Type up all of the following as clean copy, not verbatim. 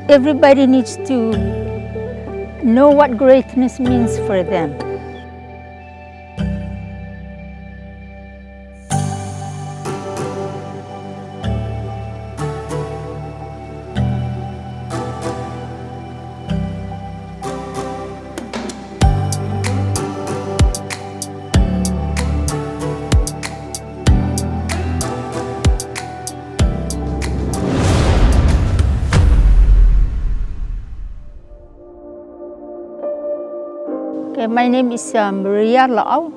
Everybody needs to know what greatness means for them. Okay, my name is Maria Laaw,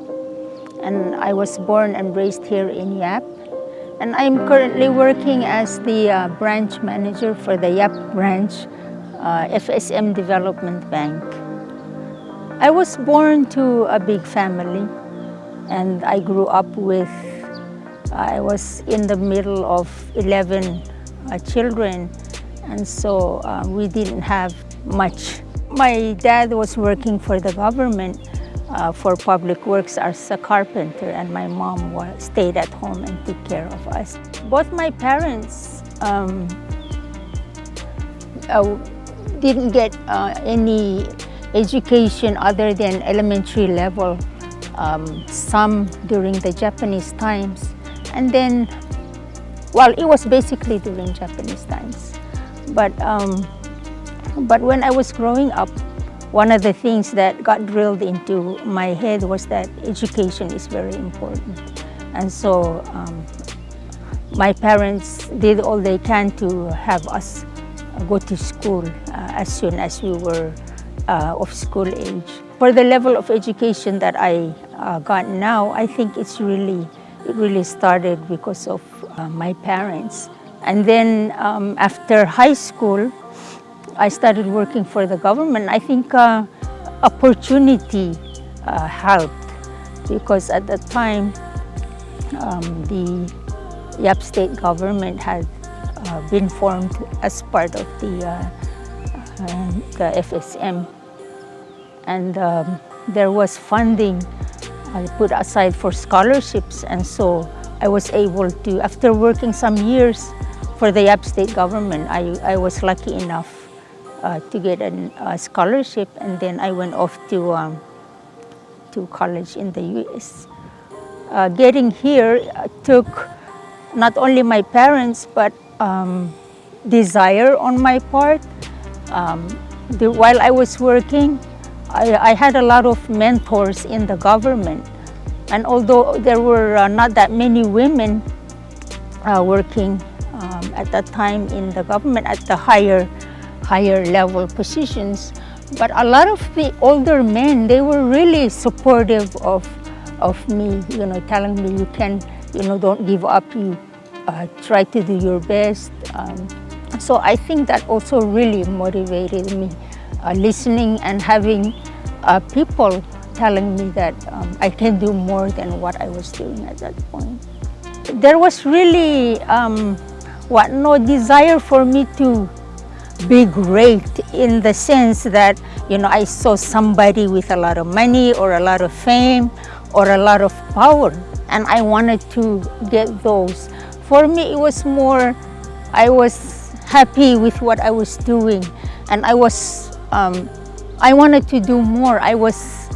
and I was born and raised here in Yap. And I'm currently working as the branch manager for the Yap branch, FSM Development Bank. I was born to a big family, and I grew up with, I was in the middle of 11 children, and so we didn't have much. My dad was working for the government for public works as a carpenter, and my mom stayed at home and took care of us. Both my parents didn't get any education other than elementary level, some during the Japanese times, and then, well, it was basically during Japanese times. But when I was growing up, one of the things that got drilled into my head was that education is very important. And so my parents did all they can to have us go to school as soon as we were of school age. For the level of education that I got now, I think it really started because of my parents. And then after high school, I started working for the government. I think opportunity helped, because at the time the Yap state government had been formed as part of the FSM, and there was funding put aside for scholarships, and so I was able to, after working some years for the Yap state government, I was lucky enough to get a scholarship, and then I went off to college in the U.S. Getting here took not only my parents, but desire on my part. While I was working, I had a lot of mentors in the government, and although there were not that many women working at that time in the government at the higher level positions, but a lot of the older men, they were really supportive of me, telling me, you can, don't give up, you try to do your best. So I think that also really motivated me, listening and having people telling me that I can do more than what I was doing at that point. There was really no desire for me to be great, in the sense that, I saw somebody with a lot of money or a lot of fame or a lot of power, and I wanted to get those. For me, it was more, I was happy with what I was doing, and I wanted to do more. I was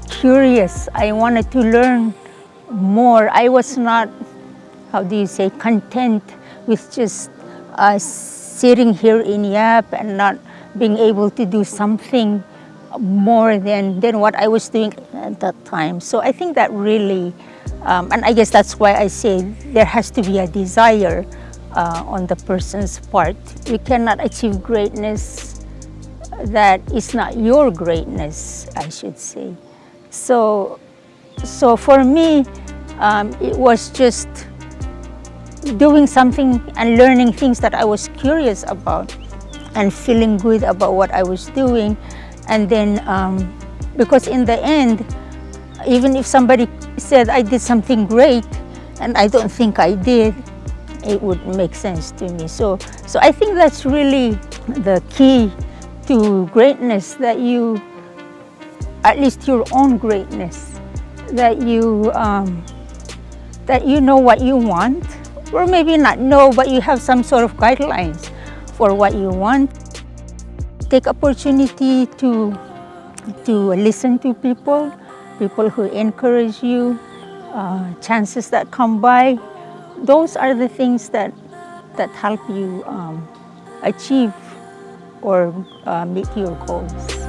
curious. I wanted to learn more. I was not, content with just sitting here in Yap and not being able to do something more than what I was doing at that time. So I think that really, and I guess that's why I say there has to be a desire on the person's part. You cannot achieve greatness that is not your greatness, I should say. So for me, it was just doing something and learning things that I was curious about and feeling good about what I was doing. And then, because in the end, even if somebody said I did something great and I don't think I did, it would make sense to me. So I think that's really the key to greatness, that you, at least your own greatness, that you know what you want, or maybe not know, but you have some sort of guidelines for what you want. take opportunity to listen to people who encourage you, chances that come by. Those are the things that help you achieve or meet your goals.